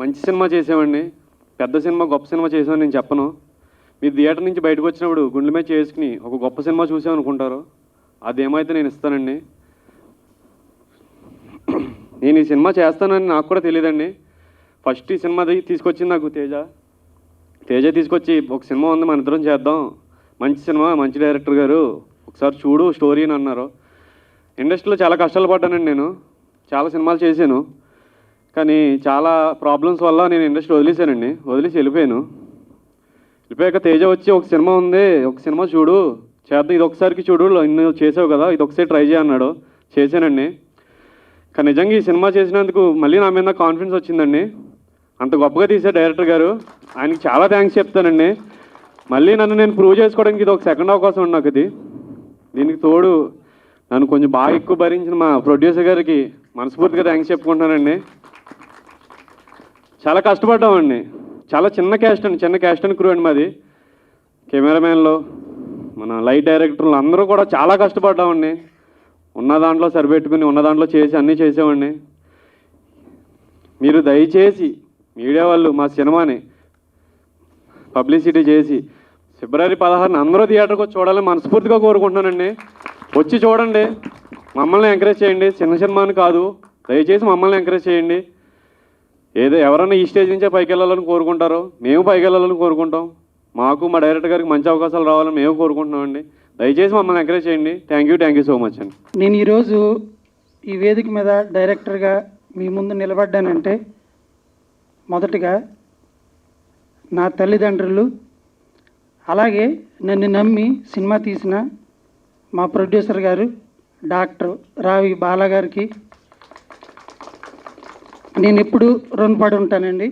మంచి సినిమా చేసామండి, పెద్ద సినిమా గొప్ప సినిమా చేసామని నేను చెప్పను. మీరు థియేటర్ నుంచి బయటకు వచ్చినప్పుడు గుండె మీద చేసుకుని ఒక గొప్ప సినిమా చూసామనుకుంటారు, అదేమైతే నేను ఇస్తానండి. నేను ఈ సినిమా చేస్తానని నాకు కూడా తెలియదండి. ఫస్ట్ ఈ సినిమా తీసుకొచ్చింది నాకు తేజ తీసుకొచ్చి ఒక సినిమా ఉంది, మన ఇద్దరం చేద్దాం, మంచి సినిమా, మంచి డైరెక్టర్ గారు, ఒకసారి చూడు స్టోరీ అని అన్నారు. ఇండస్ట్రీలో చాలా కష్టాలు పడ్డానండి, నేను చాలా సినిమాలు చేశాను, కానీ చాలా ప్రాబ్లమ్స్ వల్ల నేను ఇండస్ట్రీ వదిలేసి వెళ్ళిపోయాక తేజ వచ్చి ఒక సినిమా ఉంది, ఒక సినిమా చూడు, చేద్దాం, ఇది ఒకసారికి చూడు, నువ్వు చేసావు కదా, ఇది ఒకసారి ట్రై చేయన్నాడు. చేశానండి. కానీ నిజంగా ఈ సినిమా చేసినందుకు మళ్ళీ నా మీద కాన్ఫిడెన్స్ వచ్చిందండి. అంత గొప్పగా తీసే డైరెక్టర్ గారు, ఆయనకి చాలా థ్యాంక్స్ చెప్తానండి. మళ్ళీ నన్ను నేను ప్రూవ్ చేసుకోవడానికి ఇది ఒక సెకండ్ అవకాశం ఉంది నాకు. దీనికి తోడు నన్ను కొంచెం బాగా ఎక్కువ భరించిన మా ప్రొడ్యూసర్ గారికి మనస్ఫూర్తిగా థ్యాంక్స్ చెప్పుకుంటానండి. చాలా కష్టపడ్డామండి, చాలా చిన్న క్యాస్ట్ అండ్ క్రూ అండి మాది. కెమెరామెన్లు, మన లైట్ డైరెక్టర్లు అందరూ కూడా చాలా కష్టపడ్డామండి. ఉన్న దాంట్లో సరిపెట్టుకుని ఉన్న దాంట్లో చేసి అన్నీ చేసామండి. మీరు దయచేసి మీడియా వాళ్ళు మా సినిమాని పబ్లిసిటీ చేసి ఫిబ్రవరి 16 అందరూ థియేటర్కి వచ్చి చూడాలని మనస్ఫూర్తిగా కోరుకుంటున్నానండి. వచ్చి చూడండి, మమ్మల్ని ఎంకరేజ్ చేయండి. చిన్న సినిమాని కాదు, దయచేసి మమ్మల్ని ఎంకరేజ్ చేయండి. ఎవరైనా ఈ స్టేజ్ నుంచే పైకి వెళ్ళాలని కోరుకుంటారో, మేము పైకి వెళ్ళాలని కోరుకుంటాం. మాకు మా డైరెక్టర్ గారికి మంచి అవకాశాలు రావాలని మేము కోరుకుంటున్నామండి. దయచేసి మమ్మల్ని ఎంకరేజ్ చేయండి. థ్యాంక్ యూ సో మచ్ అండి. నేను ఈరోజు ఈ వేదిక మీద డైరెక్టర్గా మీ ముందు నిలబడ్డానంటే మొదటిగా నా తల్లిదండ్రులు, అలాగే నన్ను నమ్మి సినిమా తీసిన మా ప్రొడ్యూసర్ గారు డాక్టర్ రావి బాలా గారికి నేను ఎప్పుడు రుణపడి ఉంటానండి.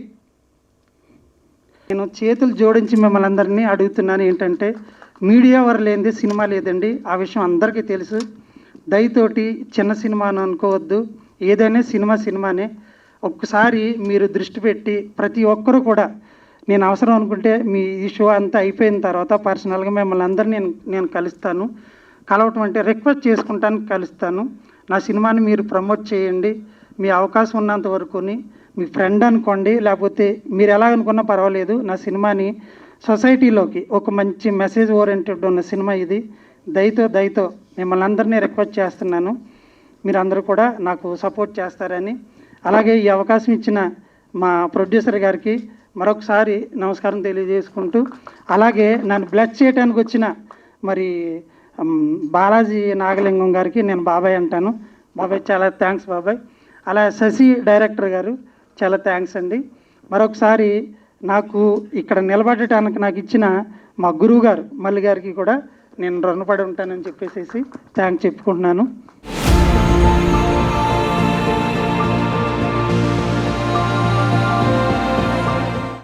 నేను చేతులు జోడించి మిమ్మల్ని అందరినీ అడుగుతున్నాను ఏంటంటే, మీడియా వారు లేనిది సినిమా లేదండి. ఆ విషయం అందరికీ తెలుసు. దయతోటి చిన్న సినిమా అని అనుకోవద్దు, ఏదైనా సినిమానే. ఒక్కసారి మీరు దృష్టి పెట్టి ప్రతి ఒక్కరూ కూడా, నేను అవసరం అనుకుంటే మీ ఈ షో అంతా అయిపోయిన తర్వాత పర్సనల్గా మిమ్మల్ని అందరినీ నేను కలుస్తాను. కలవటం అంటే రిక్వెస్ట్ చేసుకుంటాను, కలుస్తాను. నా సినిమాని మీరు ప్రమోట్ చేయండి. మీ అవకాశం ఉన్నంత వరకుని మీ ఫ్రెండ్ అనుకోండి, లేకపోతే మీరు ఎలా అనుకున్నా పర్వాలేదు. నా సినిమాని సొసైటీలోకి ఒక మంచి మెసేజ్ ఓరియంటెడ్ ఉన్న సినిమా ఇది. దయతో మిమ్మల్ని అందరినీ రిక్వెస్ట్ చేస్తున్నాను, మీరు అందరూ కూడా నాకు సపోర్ట్ చేస్తారని. అలాగే ఈ అవకాశం ఇచ్చిన మా ప్రొడ్యూసర్ గారికి మరొకసారి నమస్కారం తెలియజేసుకుంటూ, అలాగే నన్ను బ్లెస్ చేయడానికి వచ్చిన మరి బాలాజీ నాగలింగం గారికి నేను బాబాయ్ అంటాను. బాబాయ్ చాలా థ్యాంక్స్ బాబాయ్. అలా శశి డైరెక్టర్ గారు చాలా థ్యాంక్స్ అండి. మరొకసారి నాకు ఇక్కడ నిలబడటానికి నాకు ఇచ్చిన మా గురువు గారు మల్లి గారికి కూడా నేను రుణపడి ఉంటానని చెప్పేసి థ్యాంక్స్ చెప్పుకుంటున్నాను.